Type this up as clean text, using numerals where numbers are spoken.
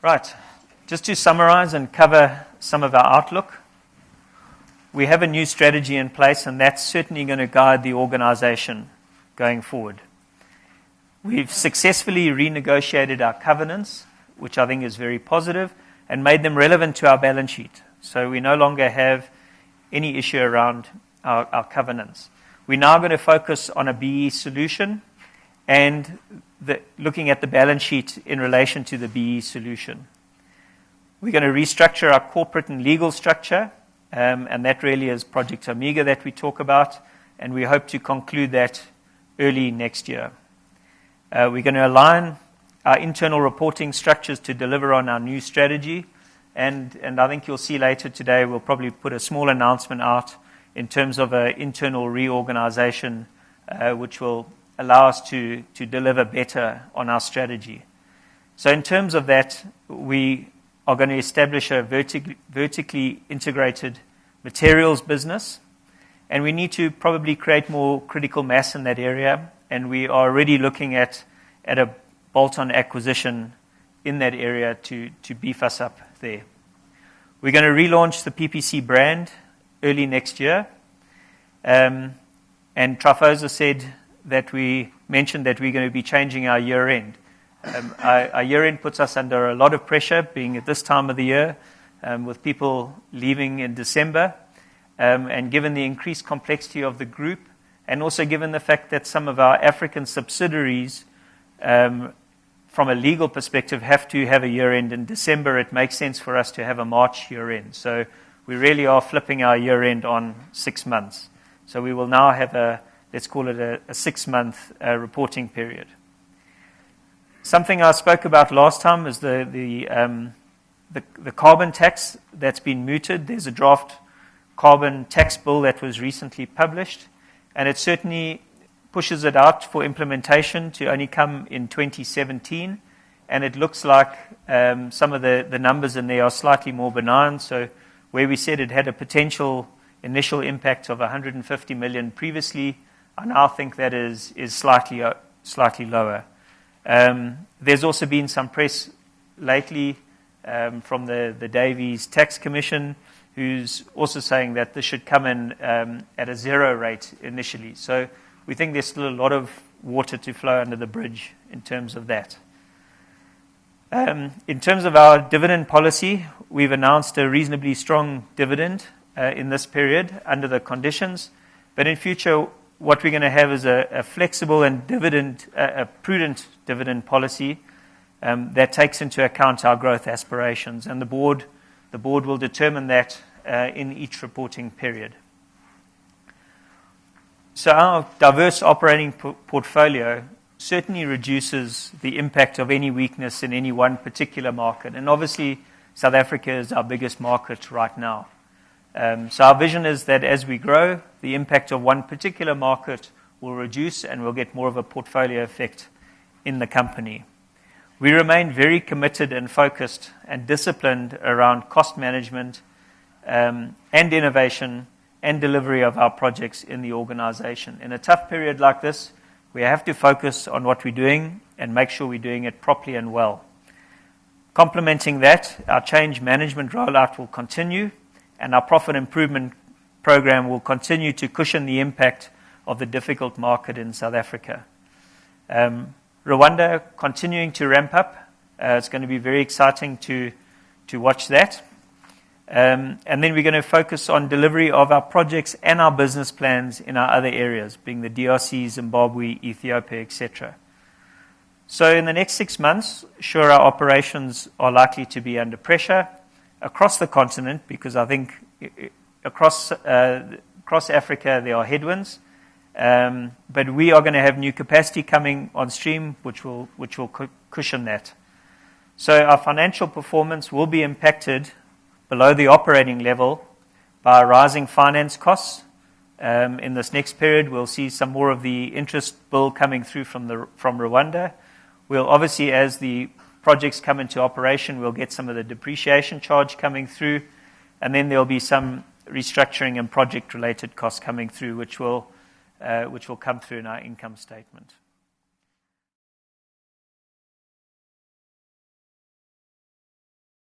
Right, just to summarize and cover some of our outlook, we have a new strategy in place, and that's certainly going to guide the organization going forward. We've successfully renegotiated our covenants, which I think is very positive, and made them relevant to our balance sheet. So we no longer have any issue around our covenants. We're now going to focus on a BE solution and looking at the balance sheet in relation to the BE solution. We're going to restructure our corporate and legal structure, and that really is Project Omega that we talk about, and we hope to conclude that early next year. We're going to align our internal reporting structures to deliver on our new strategy, and I think you'll see later today we'll probably put a small announcement out in terms of an internal reorganization which will allow us to deliver better on our strategy. So in terms of that, we are going to establish a vertically integrated materials business, and we need to probably create more critical mass in that area, and we are already looking at a bolt-on acquisition in that area to beef us up there. We're going to relaunch the PPC brand early next year, and Trafosa said that we mentioned that we're going to be changing our year-end. Our year-end puts us under a lot of pressure, being at this time of the year, with people leaving in December, and given the increased complexity of the group, and also given the fact that some of our African subsidiaries, from a legal perspective, have to have a year-end in December, it makes sense for us to have a March year-end. So we really are flipping our year-end on 6 months. So we will now have let's call it a 6-month reporting period. Something I spoke about last time is the carbon tax that's been mooted. There's a draft carbon tax bill that was recently published, and it certainly pushes it out for implementation to only come in 2017, and it looks like some of the numbers in there are slightly more benign. So where we said it had a potential initial impact of 150 million previously, I now think that is slightly lower. There's also been some press lately from the Davies Tax Commission, who's also saying that this should come in at a zero rate initially. So we think there's still a lot of water to flow under the bridge in terms of that. In terms of our dividend policy, we've announced a reasonably strong dividend in this period under the conditions. But in future, what we're going to have is a flexible and prudent dividend policy that takes into account our growth aspirations. And the board will determine that in each reporting period. So our diverse operating portfolio certainly reduces the impact of any weakness in any one particular market. And obviously, South Africa is our biggest market right now. So our vision is that as we grow, the impact of one particular market will reduce and we'll get more of a portfolio effect in the company. We remain very committed and focused and disciplined around cost management and innovation and delivery of our projects in the organization. In a tough period like this, we have to focus on what we're doing and make sure we're doing it properly and well. Complementing that, our change management rollout will continue, and our profit improvement program will continue to cushion the impact of the difficult market in South Africa. Rwanda continuing to ramp up. It's going to be very exciting to watch that. And then we're going to focus on delivery of our projects and our business plans in our other areas, being the DRC, Zimbabwe, Ethiopia, etc. So in the next 6 months, sure, our operations are likely to be under pressure across the continent, because I think across Africa there are headwinds. But we are going to have new capacity coming on stream, which will cushion that. So our financial performance will be impacted below the operating level by rising finance costs. In this next period, we'll see some more of the interest bill coming through from Rwanda. We'll obviously, as the projects come into operation, we'll get some of the depreciation charge coming through, and then there'll be some restructuring and project-related costs coming through, which will come through in our income statement.